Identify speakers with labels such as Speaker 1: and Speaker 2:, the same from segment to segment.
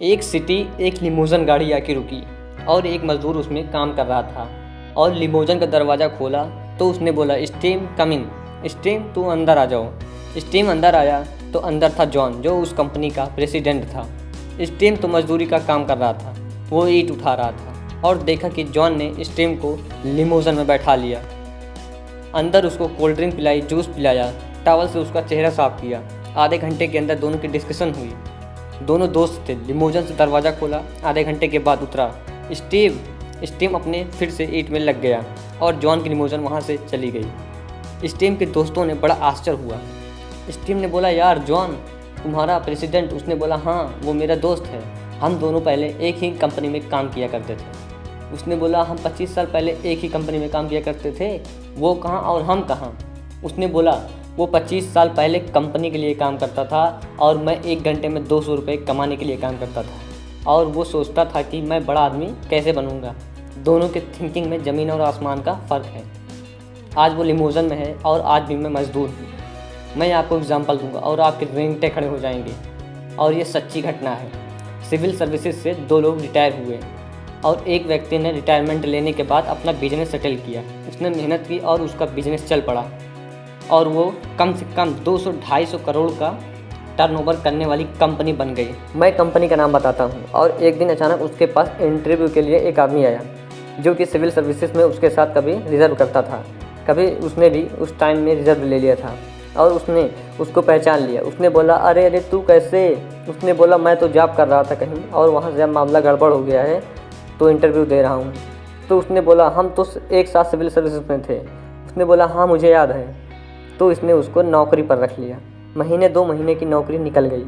Speaker 1: एक सिटी एक लिमोज़न गाड़ी आके रुकी और एक मज़दूर उसमें काम कर रहा था और लिमोज़न का दरवाज़ा खोला तो उसने बोला, स्टीम कम इन। स्टीम तू अंदर आ जाओ। स्टीम अंदर आया तो अंदर था जॉन, जो उस कंपनी का प्रेसिडेंट था। स्टीम तो मजदूरी का काम कर रहा था, वो ईंट उठा रहा था और देखा कि जॉन ने स्टीम को लिमोज़न में बैठा लिया। अंदर उसको कोल्ड ड्रिंक पिलाई, जूस पिलाया, टॉवल से उसका चेहरा साफ़ किया। आधे घंटे के अंदर दोनों की डिस्कशन हुई। दोनों दोस्त थे। लिमोज़न से दरवाज़ा खोला, आधे घंटे के बाद उतरा स्टीम अपने फिर से ईंट में लग गया और जॉन की लिमोज़न वहाँ से चली गई। स्टीम के दोस्तों ने बड़ा आश्चर्य हुआ। स्टीम ने बोला, यार जॉन तुम्हारा प्रेसिडेंट? उसने बोला, हाँ वो मेरा दोस्त है, हम दोनों पहले एक ही कंपनी में काम किया करते थे। उसने बोला, हम 25 साल पहले एक ही कंपनी में काम किया करते थे, वो कहाँ और हम कहाँ? उसने बोला, वो 25 साल पहले कंपनी के लिए काम करता था और मैं 1 घंटे में 200 रुपये कमाने के लिए काम करता था और वो सोचता था कि मैं बड़ा आदमी कैसे बनूंगा। दोनों के थिंकिंग में ज़मीन और आसमान का फ़र्क है। आज वो लिमोज़न में है और आज भी मैं मज़दूर हूँ। मैं आपको एग्जांपल दूंगा और आपके रेंगटे खड़े हो जाएंगे और ये सच्ची घटना है। सिविल सर्विसेज से 2 लोग रिटायर हुए और एक व्यक्ति ने रिटायरमेंट लेने के बाद अपना बिजनेस सेटल किया। उसने मेहनत की और उसका बिजनेस चल पड़ा और वो कम से कम 200-250 करोड़ का टर्नओवर करने वाली कंपनी बन गई। मैं कंपनी का नाम बताता हूँ। और एक दिन अचानक उसके पास इंटरव्यू के लिए एक आदमी आया जो कि सिविल सर्विसेज में उसके साथ कभी रिज़र्व करता था, कभी उसने भी उस टाइम में रिज़र्व ले लिया था और उसने उसको पहचान लिया। उसने बोला, अरे तू कैसे? उसने बोला, मैं तो जॉब कर रहा था कहीं और वहाँ से मामला गड़बड़ हो गया है तो इंटरव्यू दे रहा हूँ। तो उसने बोला, हम तो एक साथ सिविल सर्विसेज में थे। उसने बोला, हाँ मुझे याद है। तो इसने उसको नौकरी पर रख लिया। 2 महीने की नौकरी निकल गई।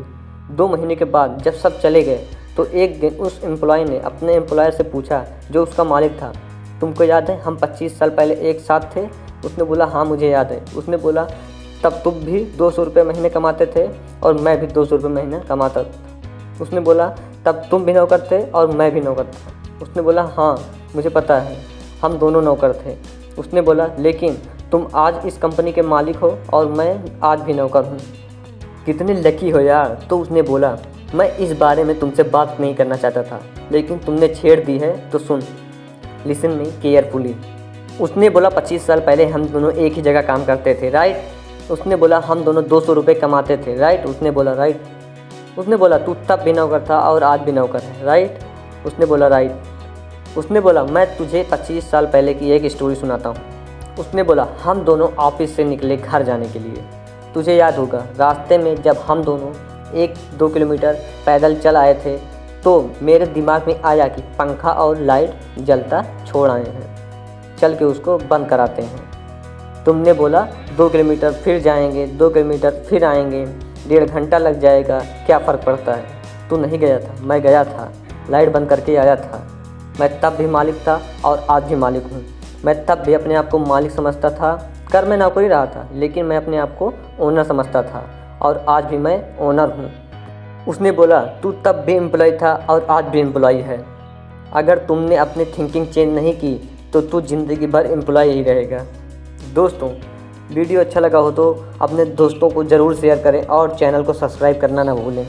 Speaker 1: 2 महीने के बाद जब सब चले गए तो एक दिन उस एम्प्लॉय ने अपने एम्प्लॉयर से पूछा, जो उसका मालिक था, तुमको याद है हम 25 साल पहले एक साथ थे? उसने बोला, हाँ मुझे याद है। उसने बोला, तब तुम भी 200 रुपये महीने कमाते थे और मैं भी 200 रुपये महीने कमाता था। उसने बोला, तब तुम भी नौकर थे और मैं भी नौकर था। उसने बोला, हाँ मुझे पता है, हम दोनों नौकर थे। उसने बोला, लेकिन तुम आज इस कंपनी के मालिक हो और मैं आज भी नौकर हूँ। कितने लकी हो यार। तो उसने बोला, मैं इस बारे में तुमसे बात नहीं करना चाहता था, लेकिन तुमने छेड़ दी है तो सुन, लिसन मी केयरफुली। उसने बोला, 25 साल पहले हम दोनों एक ही जगह काम करते थे, राइट? उसने बोला, हम दोनों 200 रुपये कमाते थे, राइट? उसने बोला, राइट। उसने बोला, तू तब भी नौकर था और आज भी नौकर है, राइट? उसने बोला, राइट। उसने बोला, मैं तुझे 25 साल पहले की एक स्टोरी सुनाता हूँ। उसने बोला, हम दोनों ऑफिस से निकले घर जाने के लिए। तुझे याद होगा, रास्ते में जब हम दोनों 1-2 किलोमीटर पैदल चल आए थे तो मेरे दिमाग में आया कि पंखा और लाइट जलता छोड़ आए हैं, चल के उसको बंद कराते हैं। तुमने बोला 2 किलोमीटर फिर जाएंगे, 2 किलोमीटर फिर आएंगे, 1.5 घंटा लग जाएगा, क्या फ़र्क पड़ता है? तू नहीं गया था, मैं गया था, लाइट बंद करके आया था। मैं तब भी मालिक था और आज भी मालिक हूँ। मैं तब भी अपने आप को मालिक समझता था, कर मैं नौकरी रहा था, लेकिन मैं अपने आप को ओनर समझता था और आज भी मैं ओनर हूँ। उसने बोला, तू तब भी एम्प्लॉय था और आज भी एम्प्लॉय है। अगर तुमने अपनी थिंकिंग चेंज नहीं की तो तू ज़िंदगी भर एम्प्लॉय ही रहेगा। दोस्तों, वीडियो अच्छा लगा हो तो अपने दोस्तों को ज़रूर शेयर करें और चैनल को सब्सक्राइब करना ना भूलें।